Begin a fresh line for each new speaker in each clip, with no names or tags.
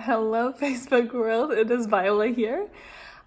Hello, Facebook world. It is Viola here.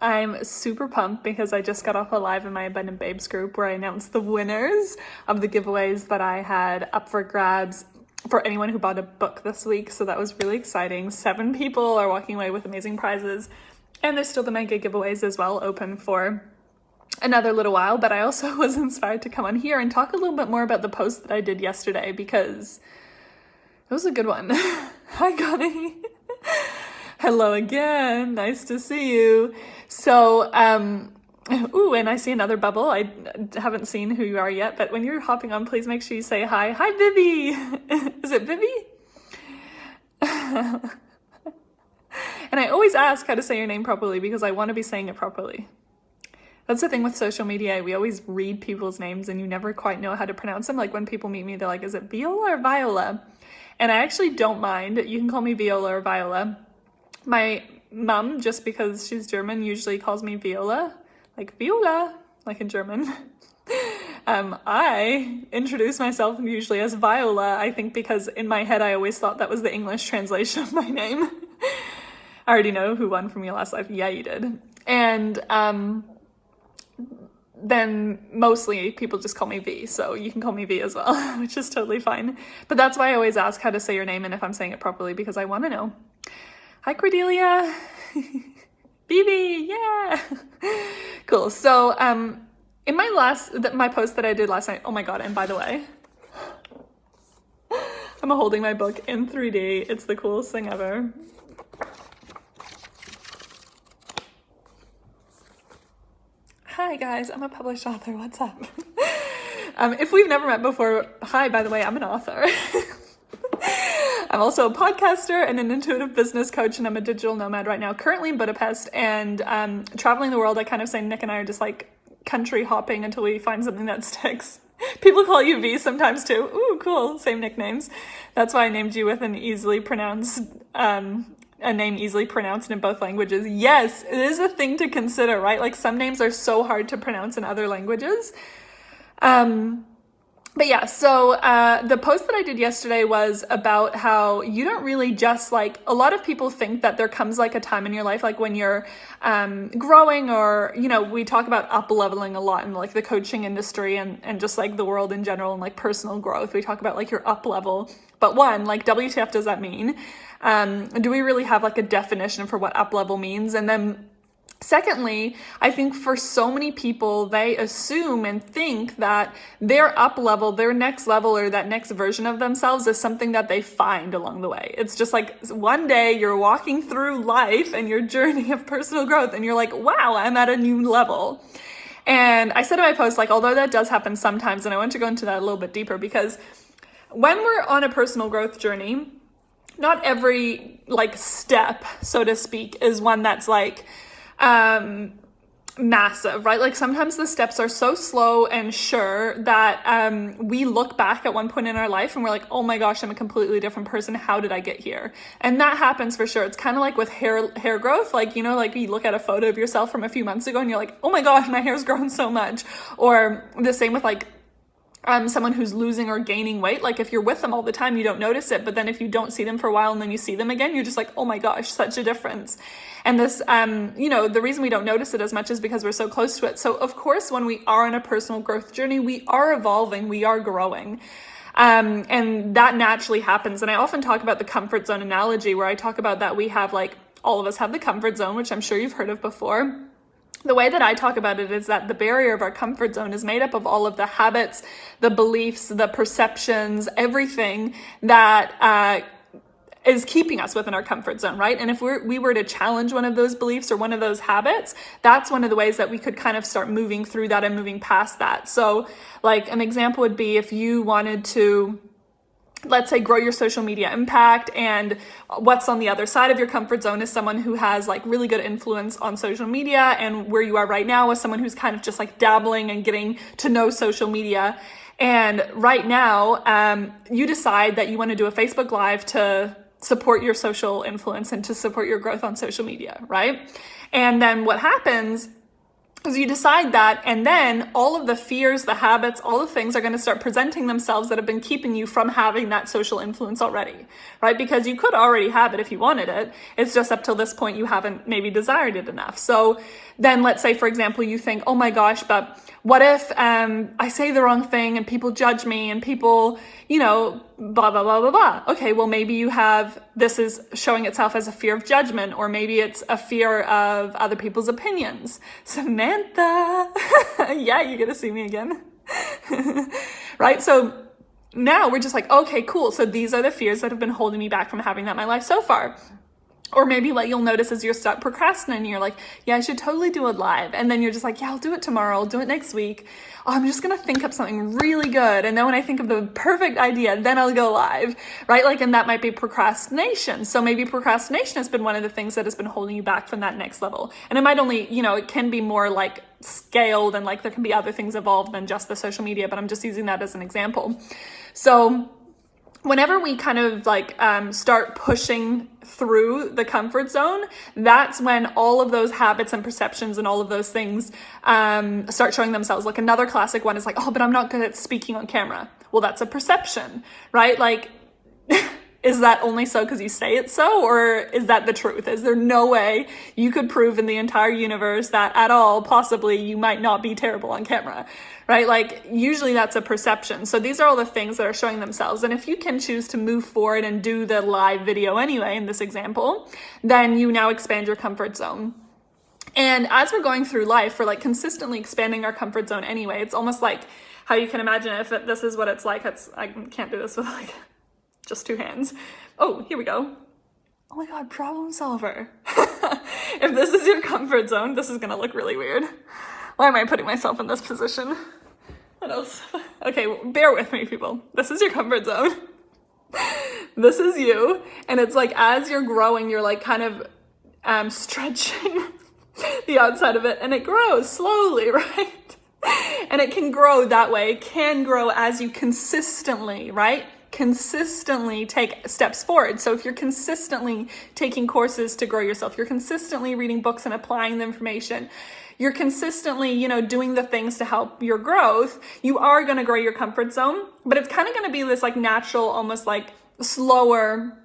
I'm super pumped because I just got off a live in my Abundant Babes group where I announced the winners of the giveaways that I had up for grabs for anyone who bought a book this week. So that was really exciting. 7 people are walking away with amazing prizes. And there's still the mega giveaways as well, open for another little while. But I also was inspired to come on here and talk a little bit more about the post that I did yesterday because it was a good one. Hi, Connie. Hello again. Nice to see you. So, ooh, and I see another bubble. I haven't seen who you are yet, but when you're hopping on, please make sure you say hi. Hi, Vivi. Is it Vivi? And I always ask how to say your name properly because I want to be saying it properly. That's the thing with social media. We always read people's names and you never quite know how to pronounce them. Like when people meet me, they're like, is it Viola or Viola? And I actually don't mind. You can call me Viola or Viola. My mom, just because she's German, usually calls me Viola, like Viola, like in German. I introduce myself usually as Viola, I think because in my head I always thought that was the English translation of my name. I already know who won from your last life. Yeah, you did. And then mostly people just call me V, so you can call me V as well, which is totally fine. But that's why I always ask how to say your name and if I'm saying it properly, because I want to know. Hi, Cordelia. BB, yeah. Cool. So in my post that I did last night, oh my god, and by the way, I'm holding my book in 3D. It's the coolest thing ever. Hi guys, I'm a published author. What's up? If we've never met before, hi, by the way, I'm an author. I'm also a podcaster and an intuitive business coach, and I'm a digital nomad right now, currently in Budapest, and traveling the world. I kind of say Nick and I are just like country hopping until we find something that sticks. People call you V sometimes too. Ooh, cool. Same nicknames. That's why I named you with an easily pronounced, a name easily pronounced in both languages. Yes, it is a thing to consider, right? Like some names are so hard to pronounce in other languages. But yeah, so the post that I did yesterday was about how you don't really just like, a lot of people think that there comes like a time in your life, like when you're growing or, you know, we talk about up leveling a lot in like the coaching industry and just like the world in general and like personal growth. We talk about like your up level. But one, like WTF does that mean? Do we really have like a definition for what up level means? And then secondly, I think for so many people, they assume and think that their up level, their next level, or that next version of themselves is something that they find along the way. It's just like one day you're walking through life and your journey of personal growth and you're like, wow, I'm at a new level. And I said in my post, like, although that does happen sometimes, and I want to go into that a little bit deeper because when we're on a personal growth journey, not every like step, so to speak, is one that's like, massive, right? Like sometimes the steps are so slow and sure that we look back at one point in our life and we're like, oh my gosh, I'm a completely different person. How did I get here? And that happens for sure. It's kind of like with hair growth. Like, you know, like you look at a photo of yourself from a few months ago and you're like, oh my gosh, my hair's grown so much. Or the same with like someone who's losing or gaining weight. Like if you're with them all the time, you don't notice it. But then if you don't see them for a while and then you see them again, you're just like, oh my gosh, such a difference. And this, you know, the reason we don't notice it as much is because we're so close to it. So of course, when we are on a personal growth journey, we are evolving, we are growing. And that naturally happens. And I often talk about the comfort zone analogy where I talk about that we have like, all of us have the comfort zone, which I'm sure you've heard of before. The way that I talk about it is that the barrier of our comfort zone is made up of all of the habits, the beliefs, the perceptions, everything that is keeping us within our comfort zone, right? And if we were to challenge one of those beliefs or one of those habits, that's one of the ways that we could kind of start moving through that and moving past that. So like an example would be if you wanted to, let's say, grow your social media impact, and what's on the other side of your comfort zone is someone who has like really good influence on social media, and where you are right now is someone who's kind of just like dabbling and getting to know social media. And right now, you decide that you want to do a Facebook Live to support your social influence and to support your growth on social media, right? And then what happens So you decide that, and then all of the fears, the habits, all the things are going to start presenting themselves that have been keeping you from having that social influence already, right? Because you could already have it if you wanted it. It's just up till this point you haven't maybe desired it enough. So then let's say, for example, you think, oh my gosh, but what if I say the wrong thing and people judge me and people, blah, blah, blah, blah, blah. Okay, well, maybe this is showing itself as a fear of judgment, or maybe it's a fear of other people's opinions. Samantha, yeah, you're going to see me again. Right? So now we're just like, okay, cool. So these are the fears that have been holding me back from having that in my life so far. Or maybe what you'll notice is you're stuck procrastinating. You're like, yeah, I should totally do a live. And then you're just like, yeah, I'll do it tomorrow. I'll do it next week. Oh, I'm just going to think up something really good. And then when I think of the perfect idea, then I'll go live, right? Like, and that might be procrastination. So maybe procrastination has been one of the things that has been holding you back from that next level. And it might only, it can be more like scaled, and like there can be other things involved than just the social media, but I'm just using that as an example. So whenever we kind of like start pushing through the comfort zone, that's when all of those habits and perceptions and all of those things start showing themselves. Like another classic one is like, oh, but I'm not good at speaking on camera. Well, that's a perception, right? Like, is that only so because you say it's so, or is that the truth? Is there no way you could prove in the entire universe that at all possibly you might not be terrible on camera, right? Like usually that's a perception. So these are all the things that are showing themselves. And if you can choose to move forward and do the live video anyway, in this example, then you now expand your comfort zone. And as we're going through life, we're like consistently expanding our comfort zone anyway. It's almost like how you can imagine if this is what it's like. I can't do this with like just two hands. Oh, here we go. Oh my God, problem solver. If this is your comfort zone, this is gonna look really weird. Why am I putting myself in this position? What else? Okay, well, bear with me, people. This is your comfort zone. This is you. And it's like, as you're growing, you're like kind of stretching the outside of it, and it grows slowly, right? And it can grow that way. It can grow as you consistently, right? Consistently take steps forward. So if you're consistently taking courses to grow yourself, you're consistently reading books and applying the information, you're consistently, doing the things to help your growth, you are going to grow your comfort zone, but it's kind of going to be this like natural, almost like slower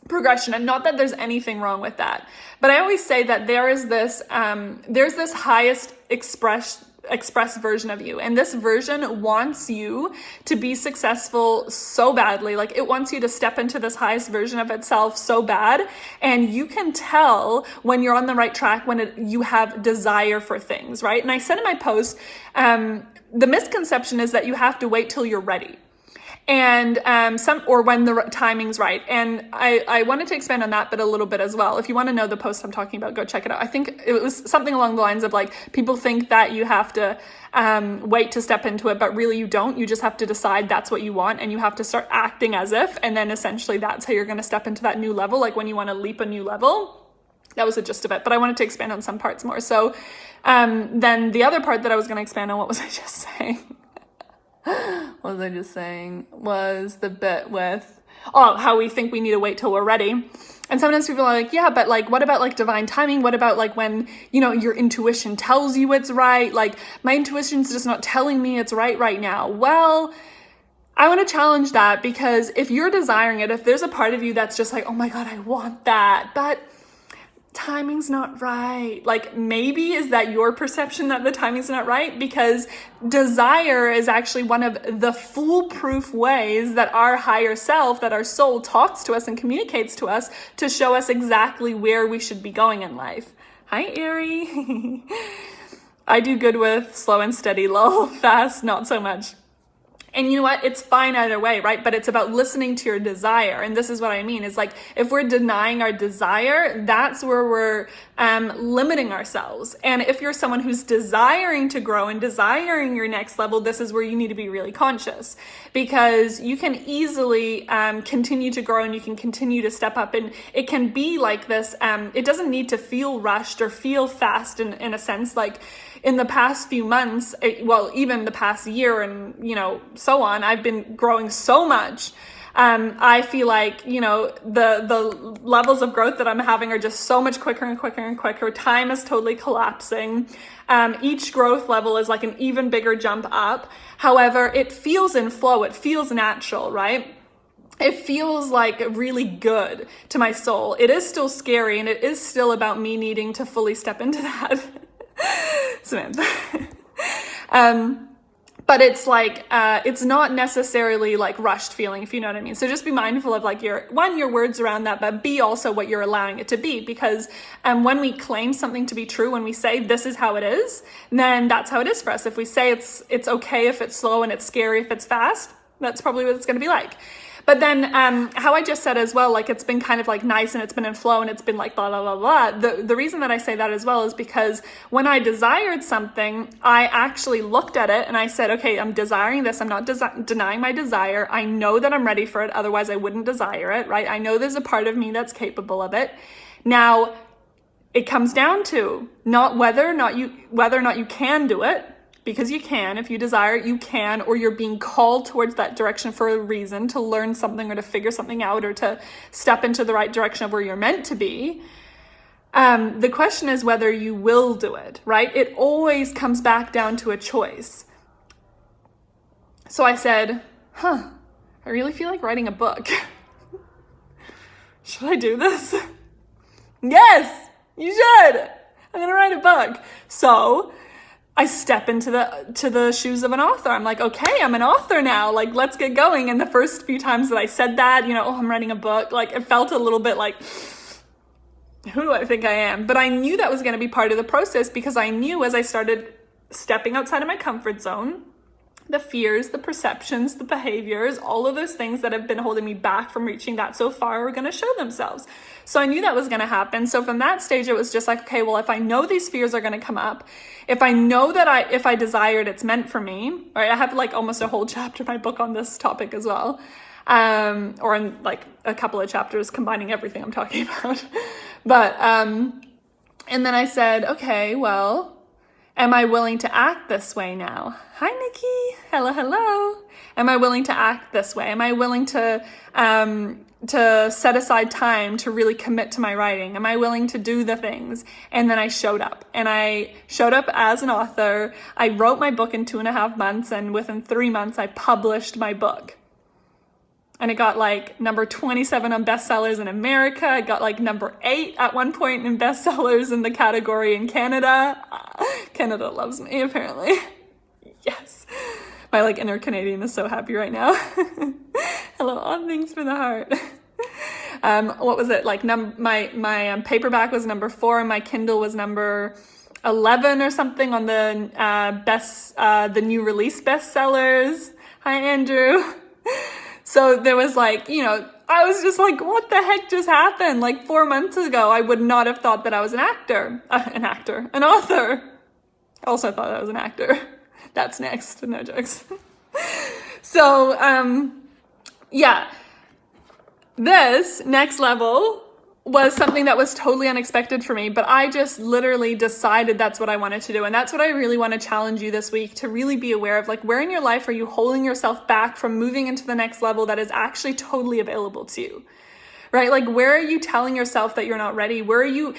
progression. And not that there's anything wrong with that, but I always say that there's this highest express version of you, and this version wants you to be successful so badly. Like it wants you to step into this highest version of itself so bad, and you can tell when you're on the right track when you have desire for things, right? And I said in my post, the misconception is that you have to wait till you're ready. And or when the timing's right. And I wanted to expand on that bit a little bit as well. If you want to know the post I'm talking about, go check it out. I think it was something along the lines of like, people think that you have to wait to step into it, but really you don't. You just have to decide that's what you want, and you have to start acting as if, and then essentially that's how you're going to step into that new level. Like when you want to leap a new level. That was the gist of it, but I wanted to expand on some parts more. So then the other part that I was going to expand on, what was I just saying? What was I just saying? Was the bit with, how we think we need to wait till we're ready. And sometimes people are like, yeah, but like, what about like divine timing? What about like when, your intuition tells you it's right? Like my intuition's just not telling me it's right now. Well, I want to challenge that, because if you're desiring it, if there's a part of you that's just like, oh my God, I want that, but timing's not right. Like maybe is that your perception that the timing's not right? Because desire is actually one of the foolproof ways that our higher self, that our soul talks to us and communicates to us to show us exactly where we should be going in life. Hi, Ari. I do good with slow and steady, lol, fast, not so much. And you know what? It's fine either way, right? But it's about listening to your desire. And this is what I mean is like, if we're denying our desire, that's where we're limiting ourselves. And if you're someone who's desiring to grow and desiring your next level, this is where you need to be really conscious, because you can easily continue to grow and you can continue to step up. And it can be like this. It doesn't need to feel rushed or feel fast in a sense. Like in the past few months, even the past year and, so on, I've been growing so much I feel like, the levels of growth that I'm having are just so much quicker and quicker and quicker. Time is totally collapsing. Each growth level is like an even bigger jump up. However, it feels in flow. It feels natural, right? It feels like really good to my soul. It is still scary, and it is still about me needing to fully step into that. Samantha. But it's like, it's not necessarily like rushed feeling, if you know what I mean. So just be mindful of like your words around that, but B, also what you're allowing it to be. Because when we claim something to be true, when we say this is how it is, then that's how it is for us. If we say it's okay if it's slow and it's scary if it's fast, that's probably what it's going to be like. But then how I just said as well, like it's been kind of like nice and it's been in flow and it's been like blah, blah, blah, blah. The reason that I say that as well is because when I desired something, I actually looked at it and I said, okay, I'm desiring this. I'm not denying my desire. I know that I'm ready for it. Otherwise I wouldn't desire it, right? I know there's a part of me that's capable of it. Now, it comes down to not whether or not you can do it. Because you can, if you desire it, you can, or you're being called towards that direction for a reason, to learn something or to figure something out or to step into the right direction of where you're meant to be. The question is whether you will do it, right? It always comes back down to a choice. So I said, I really feel like writing a book. Should I do this? Yes, you should. I'm going to write a book. So I step into the shoes of an author. I'm like, okay, I'm an author now. Like, let's get going. And the first few times that I said that, I'm writing a book, like it felt a little bit like, who do I think I am? But I knew that was going to be part of the process, because I knew as I started stepping outside of my comfort zone, the fears, the perceptions, the behaviors, all of those things that have been holding me back from reaching that so far are going to show themselves. So I knew that was going to happen. So from that stage, it was just like, okay, well, if I know these fears are going to come up, if I know that if I desired, it's meant for me, right? I have like almost a whole chapter in my book on this topic as well. Or in like a couple of chapters combining everything I'm talking about. But, and then I said, okay, well, am I willing to act this way now? Hi, Nikki. Hello. Am I willing to act this way? Am I willing to set aside time to really commit to my writing? Am I willing to do the things? And then I showed up. And I showed up as an author. I wrote my book in 2.5 months. And within 3 months, I published my book. And it got like number 27 on bestsellers in America. It got like number 8 at one point in bestsellers in the category in Canada. Canada loves me, apparently. Yes. My like inner Canadian is so happy right now. Hello, all things for the heart. What was it? Like my paperback was number 4 and my Kindle was number 11 or something on the new release bestsellers. Hi, Andrew. So there was like, I was just like, what the heck just happened? Like 4 months ago, I would not have thought that I was an author. Also thought I was an actor. That's next. No jokes. So, yeah, this next level was something that was totally unexpected for me, but I just literally decided that's what I wanted to do. And that's what I really want to challenge you this week, to really be aware of, like, where in your life are you holding yourself back from moving into the next level that is actually totally available to you, right? Like, where are you telling yourself that you're not ready? Where are you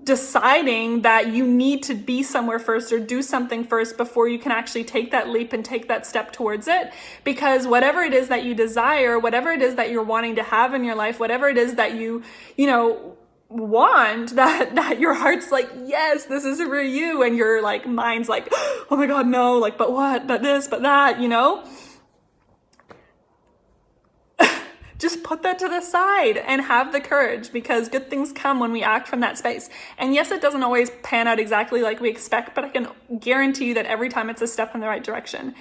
deciding that you need to be somewhere first or do something first before you can actually take that leap and take that step towards it? Because whatever it is that you desire, whatever it is that you're wanting to have in your life, whatever it is that you want, that your heart's like, yes, this is for you, and your like mind's like, oh my God, no, like, but what, but this, but that, just put that to the side and have the courage, because good things come when we act from that space. And yes, it doesn't always pan out exactly like we expect, but I can guarantee you that every time it's a step in the right direction.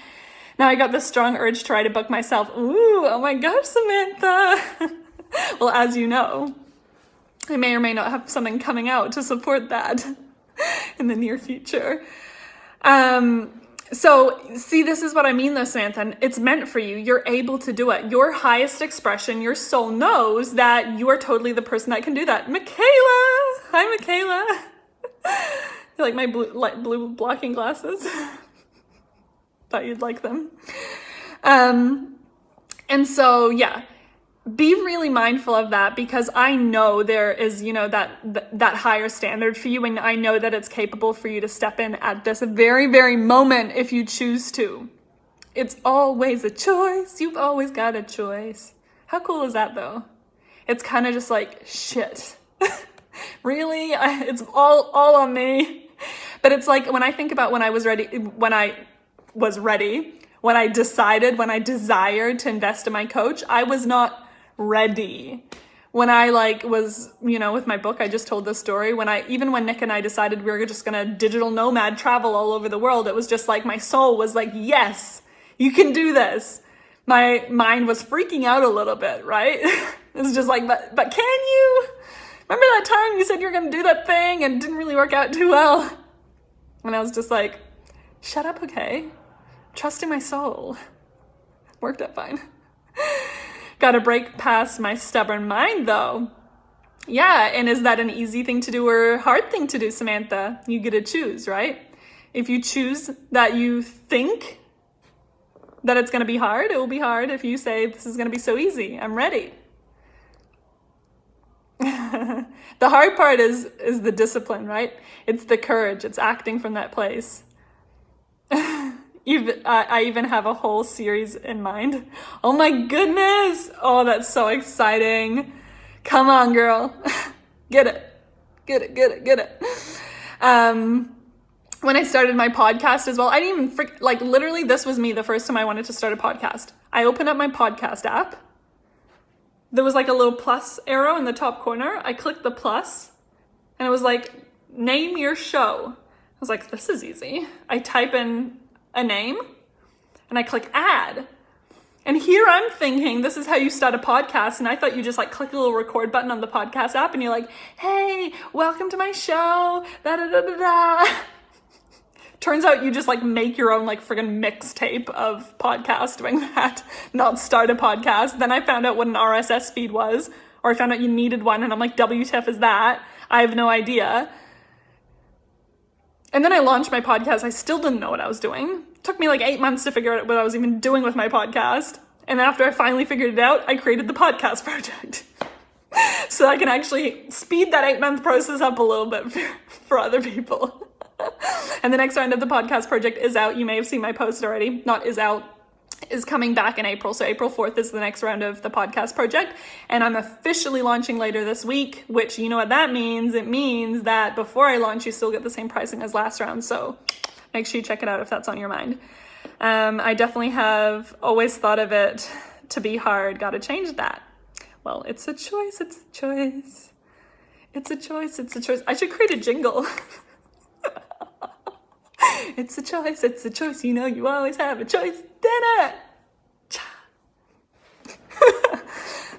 Now I got this strong urge to write a book myself. Ooh, oh my gosh, Samantha. Well, as you know, I may or may not have something coming out to support that in the near future. So see, this is what I mean though, Samantha. It's meant for you. You're able to do it. Your highest expression, your soul knows that you are totally the person that can do that. Michaela! Hi, Michaela. You like my blue blocking glasses? Thought you'd like them. And so, yeah. be really mindful of that, because I know there is, that higher standard for you, and I know that it's capable for you to step in at this very, very moment if you choose to. It's always a choice. You've always got a choice. How cool is that, though? It's kind of just like, shit. Really? It's all on me. But it's like, when I think about when I desired to invest in my coach, I was not ready. When I was, with my book, I just told this story. Even when Nick and I decided we were just going to digital nomad travel all over the world, it was just like, my soul was like, yes, you can do this. My mind was freaking out a little bit, right? It's just like, but can you? Remember that time you said you were going to do that thing and it didn't really work out too well? And I was just like, shut up, okay? Trust in my soul. Worked out fine. Got to break past my stubborn mind, though. Yeah, and is that an easy thing to do or a hard thing to do, Samantha? You get to choose, right? If you choose that you think that it's going to be hard, it will be hard. If you say, this is going to be so easy, I'm ready. The hard part is the discipline, right? It's the courage. It's acting from that place. I even have a whole series in mind. Oh my goodness. Oh, that's so exciting. Come on, girl. Get it. When I started my podcast as well, I didn't even literally, this was me the first time I wanted to start a podcast. I opened up my podcast app. There was like a little plus arrow in the top corner. I clicked the plus and it was like, name your show. I was like, this is easy. I type in a name and I click add. And here I'm thinking, this is how you start a podcast. And I thought you just click a little record button on the podcast app and you're like, hey, welcome to my show. Da da da da da. Turns out you just make your own friggin' mixtape of podcasts doing that, not start a podcast. Then I found out what an RSS feed was, or I found out you needed one, and I'm like, WTF is that? I have no idea. And then I launched my podcast. I still didn't know what I was doing. It took me 8 months to figure out what I was even doing with my podcast. And then after I finally figured it out, I created the podcast project. So I can actually speed that 8-month process up a little bit for other people. And the next round of the podcast project is out. You may have seen my post already. Not is out, is coming back in April. So April 4th is the next round of the podcast project. And I'm officially launching later this week, which you know what that means. It means that before I launch, you still get the same pricing as last round. So make sure you check it out if that's on your mind. I definitely have always thought of it to be hard. Got to change that. Well, it's a choice. It's a choice. It's a choice. It's a choice. I should create a jingle. It's a choice, it's a choice, you always have a choice, dinner!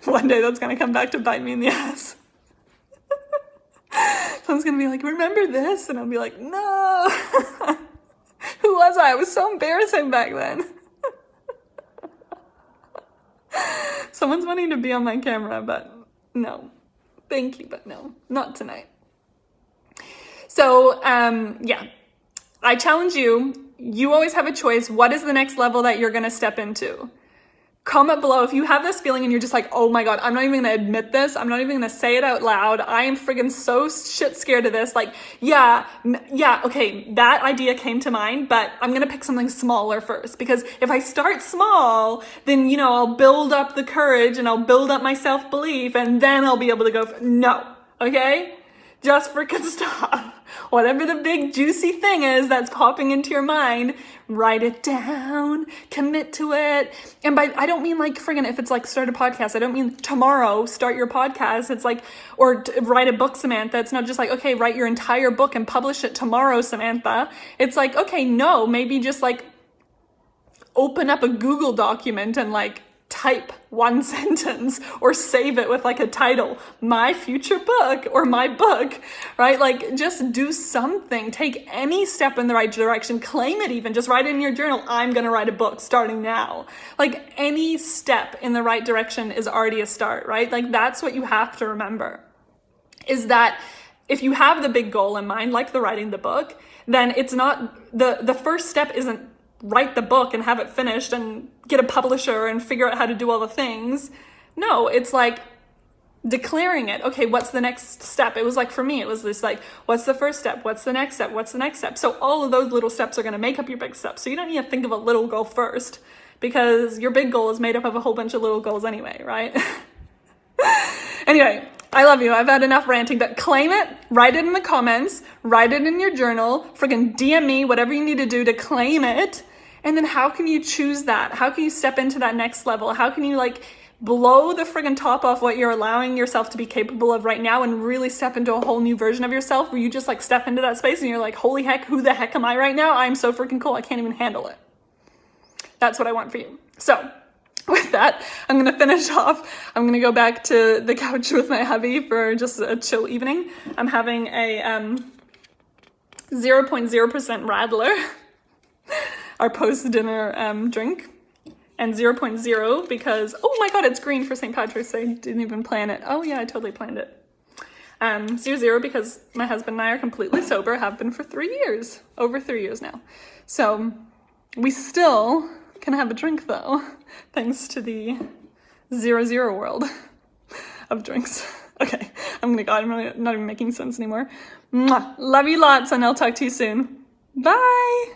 One day that's gonna come back to bite me in the ass. Someone's gonna be like, remember this? And I'll be like, no! Who was I? I was so embarrassing back then. Someone's wanting to be on my camera, but no. Thank you, but no, not tonight. So, yeah. I challenge you, you always have a choice. What is the next level that you're going to step into? Comment below if you have this feeling and you're just like, oh my God, I'm not even going to admit this. I'm not even going to say it out loud. I am friggin' so shit scared of this. Yeah, okay, that idea came to mind, but I'm going to pick something smaller first, because if I start small, then, I'll build up the courage and I'll build up my self-belief and then I'll be able to go, no, okay? Just freaking stop. Whatever the big juicy thing is that's popping into your mind, write it down, commit to it. And I don't mean friggin' if it's start a podcast. I don't mean tomorrow start your podcast. It's or write a book, Samantha. It's not just okay, write your entire book and publish it tomorrow, Samantha. It's okay, no, maybe just open up a Google document and type one sentence or save it with a title, my future book or my book, right? Just do something, take any step in the right direction, claim it even, just write it in your journal. I'm going to write a book starting now. Any step in the right direction is already a start, right? That's what you have to remember, is that if you have the big goal in mind, like the writing the book, then it's not, the first step isn't write the book and have it finished and get a publisher and figure out how to do all the things. No, it's like declaring it. Okay, what's the next step? It was like, for me, it was this like, what's the first step? What's the next step? What's the next step? So all of those little steps are going to make up your big step. So you don't need to think of a little goal first, because your big goal is made up of a whole bunch of little goals anyway, right? Anyway, I love you. I've had enough ranting, but claim it, write it in the comments, write it in your journal, friggin' DM me, whatever you need to do to claim it. And then how can you choose that? How can you step into that next level? How can you like blow the friggin' top off what you're allowing yourself to be capable of right now and really step into a whole new version of yourself where you just like step into that space and you're like, holy heck, who the heck am I right now? I'm so freaking cool. I can't even handle it. That's what I want for you. So with that, I'm going to finish off. I'm going to go back to the couch with my hubby for just a chill evening. I'm having a 0.0% Radler, our post-dinner drink. And 0.0 because, oh my god, it's green for St. Patrick's Day. Didn't even plan it. Oh yeah, I totally planned it. 0.0 because my husband and I are completely sober, have been for 3 years. Over 3 years now. So we still can have a drink though, thanks to the 0.0 world of drinks. Okay, I'm gonna go. I'm really not even making sense anymore. Mwah. Love you lots, and I'll talk to you soon. Bye!